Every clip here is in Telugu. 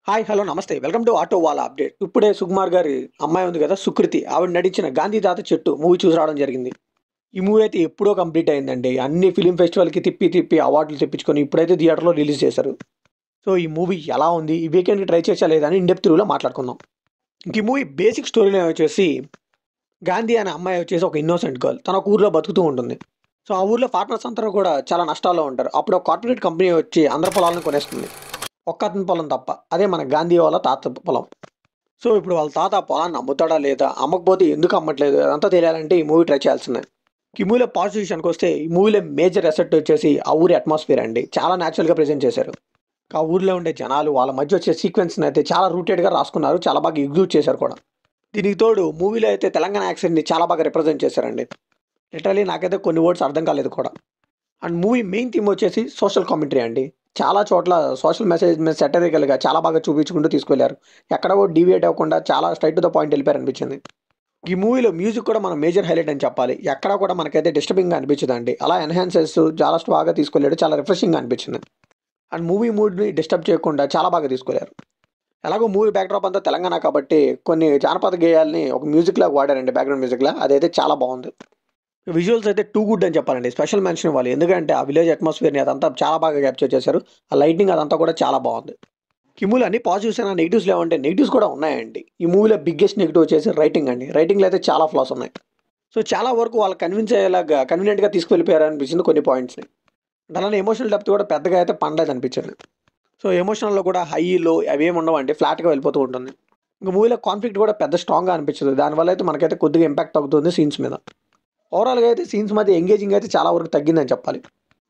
హాయ్ హలో నమస్తే వెల్కమ్ టు ఆటో వాళ్ళ అప్డేట్. ఇప్పుడే సుకుమార్ గారి అమ్మాయి ఉంది కదా సుకృతి, ఆవిడ నటించిన గాంధీ తాత చెట్టు మూవీ చూసి రావడం జరిగింది. ఈ మూవీ అయితే ఎప్పుడో కంప్లీట్ అయిందండి. అన్ని ఫిలిం ఫెస్టివల్కి తిప్పి తిప్పి అవార్డులు తెప్పించుకొని ఇప్పుడైతే థియేటర్లో రిలీజ్ చేశారు. సో ఈ మూవీ ఎలా ఉంది, ఈ వీకెండ్కి ట్రై చేసా లేదా అని ఇండెప్త్ రివ్యూలో మాట్లాడుకుందాం. ఇంక ఈ మూవీ బేసిక్ స్టోరీ వచ్చేసి గాంధీ అనే అమ్మాయి వచ్చేసి ఒక ఇన్నోసెంట్ గర్ల్, తన ఒక ఊర్లో బతుకుతూ ఉంటుంది. సో ఆ ఊర్లో పార్ట్నర్స్ అందరూ కూడా చాలా నష్టాల్లో ఉంటారు. అప్పుడు ఒక కార్పొరేట్ కంపెనీ వచ్చి అందరి పొలాలను కొనేస్తుంది, ఒక్క అతని పొలం తప్ప. అదే మన గాంధీ వాళ్ళ తాత పొలం. సో ఇప్పుడు వాళ్ళ తాత ఆ పొలాన్ని అమ్ముతాడా లేదా, అమ్మకపోతే ఎందుకు అమ్మట్లేదు, అదంతా తెలియాలంటే ఈ మూవీ ట్రై చేయాల్సిందే. ఈ మూవీలో పాజిటివ్ విషయానికి వస్తే, ఈ మూవీలో మేజర్ అసెట్ వచ్చేసి ఆ ఊరి అట్మాస్ఫియర్ అండి. చాలా న్యాచురల్గా ప్రెజెంట్ చేశారు. ఆ ఊర్లో ఉండే జనాలు వాళ్ళ మధ్య వచ్చే సీక్వెన్స్ని అయితే చాలా రూటెడ్గా రాసుకున్నారు, చాలా బాగా ఎగ్జిక్యూట్ చేశారు కూడా. దీనికి తోడు మూవీలో అయితే తెలంగాణ యాక్సెంట్ని చాలా బాగా రిప్రజెంట్ చేశారండి. లిటరలీ నాకైతే కొన్ని వర్డ్స్ అర్థం కాలేదు కూడా. అండ్ మూవీ మెయిన్ థీమ్ వచ్చేసి సోషల్ కామెంటరీ అండి. చాలా చోట్ల సోషల్ మెసేజ్ మీద సెటరికల్గా చాలా బాగా చూపించుకుంటూ తీసుకెళ్లారు. ఎక్కడ కూడా డీవియేట్ అవ్వకుండా చాలా స్ట్రైట్ టు ద పాయింట్ వెళ్ళిపోయారు అనిపించింది. ఈ మూవీలో మ్యూజిక్ కూడా మన మేజర్ హైలైట్ అని చెప్పాలి. ఎక్కడ కూడా మనకైతే డిస్టర్బింగ్గా అనిపించదండి. అలా ఎన్హాన్సెస్ చాలా బాగా తీసుకెళ్ళాడు, చాలా రిఫ్రెషింగ్గా అనిపించింది. అండ్ మూవీ మూడ్ని డిస్టర్బ్ చేయకుండా చాలా బాగా తీసుకెళ్లారు. ఎలాగో మూవీ బ్యాక్డ్రాప్ అంతా తెలంగాణ కాబట్టి కొన్ని జానపద గేయాల్ని ఒక మ్యూజిక్ లాగా వాడారండి, బ్యాక్గ్రౌండ్ మ్యూజిక్లా. అదైతే చాలా బాగుంది. విజువల్స్ అయితే టూ గుడ్ అని చెప్పాలండి. స్పెషల్ మెన్షన్ ఇవ్వాలి, ఎందుకంటే ఆ విలేజ్ అట్మాస్ఫియర్ని అదంతా చాలా బాగా క్యాప్చర్ చేశారు. ఆ లైటింగ్ అదంతా కూడా చాలా బాగుంది. ఈ మూవీలో అన్ని పాజిటివ్స్ అయినా నెగిటివ్స్ లేవంటే నెగిటివ్స్ కూడా ఉన్నాయండి. ఈ మూవీలో బిగ్గెస్ట్ నెగిటివ్ వచ్చేసి రైటింగ్ అండి. రైటింగ్లో అయితే చాలా ఫ్లాస్ ఉన్నాయి. సో చాలా వరకు వాళ్ళు కన్విన్స్ అయ్యేలాగా కన్వీనియంట్గా తీసుకువెళ్ళిపోయారు అనిపించింది కొన్ని పాయింట్స్ని. అలానే ఎమోషనల్ డెప్త్ కూడా పెద్దగా అయితే పండలేదు అనిపించింది. సో ఎమోషనల్లో కూడా హై లో అవి ఏమి ఉండవండి, ఫ్లాట్గా వెళ్ళిపోతూ ఉంటుంది. ఇంకా మూవీలో కాన్ఫ్లిక్ట్ కూడా పెద్ద స్ట్రాంగ్గా అనిపించదు. దానివల్ల అయితే మనకైతే కొద్దిగా ఇంపాక్ట్ అవుతుంది సీన్స్ మీద. ఓవరాల్గా అయితే సీన్స్ మధ్య ఎంగేజింగ్ అయితే చాలా వరకు తగ్గిందని చెప్పాలి.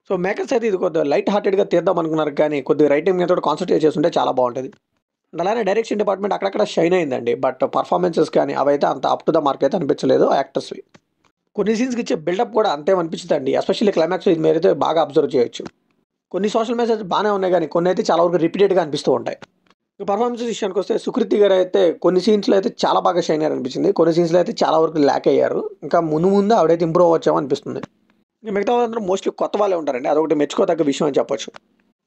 సో మేకర్స్ అయితే ఇది కొద్దిగా లైట్ హార్టెడ్గా తీద్దాం అనుకున్నారు, కానీ కొద్దిగా రైటింగ్ మీద కూడా కాన్సన్ట్రేట్ చేస్తుంటే చాలా బాగుంటుంది. అలానే డైరెక్షన్ డిపార్ట్మెంట్ అక్కడక్కడ షైన్ అయిందండి. బట్ పర్ఫార్మెన్సెస్ కానీ అవైతే అంత అప్ టు ద మార్క్ అయితే అనిపించలేదు యాక్టర్స్వి. కొన్ని సీన్స్కి ఇచ్చే బిల్డప్ కూడా అంతే అనిపించిందండి. ఎస్పెషల్లీ క్లైమాక్స్ ఇది మీరైతే బాగా అబ్జర్వ్ చేయొచ్చు. కొన్ని సోషల్ మెసేజ్ బాగానే ఉన్నాయి, కానీ కొన్ని అయితే చాలా వరకు రిపీటెడ్గా అనిపిస్తూ ఉంటాయి. పర్ఫార్మెన్స్ విషయానికి వస్తే సుకృతి గారు అయితే కొన్ని సీన్స్లో అయితే చాలా బాగా షైన్ అయ్యారు అనిపించింది. కొన్ని సీన్స్లో అయితే చాలా వరకు ల్యాక్ అయ్యారు. ఇంకా ముందు ముందు ఆవిడైతే ఇంప్రూవ్ అవ్వచ్చామో అనిపిస్తుంది. ఇంకా మిగతా వాళ్ళందరూ మోస్ట్లీ కొత్త వాళ్ళే ఉంటారండి, అదొకటి మెచ్చుకోదగ్గ విషయం అని చెప్పొచ్చు.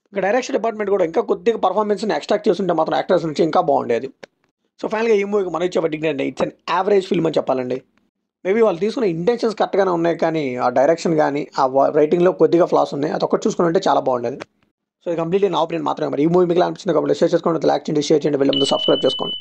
ఇంకా డైరెక్షన్ డిపార్ట్మెంట్ కూడా ఇంకా కొద్దిగా పర్ఫార్మెన్స్ని ఎక్స్ట్రాక్ట్ చేస్తుంటే మాత్రం యాక్టర్స్ నుంచి ఇంకా బాగుండేది. సో ఫైనల్గా ఈ మూవీకి మనం ఇచ్చే వర్డింగ్ అంటే ఇట్స్ అన్ యావరేజ్ ఫిల్మ్ అని చెప్పాలండి. మేబీ వాళ్ళు తీసుకున్న ఇంటెన్షన్స్ కరెక్ట్గానే ఉన్నాయి, కానీ ఆ డైరెక్షన్ కానీ ఆ రైటింగ్లో కొద్దిగా ఫ్లాస్ ఉన్నాయి. అదొకటి చూసుకుని ఉంటే చాలా బాగుండేది. సో ఇది కంప్లీట్లీ నా ఒపీనియన్ మాత్రమే. మరి ఈ మూవీ మీకు అనిపించింది కాబట్టి షేర్ చేసుకోండి, లైక్ చేయండి, షేర్ చేయండి, వెళ్ళి ముందు సబ్స్క్రైబ్ చేసుకోండి.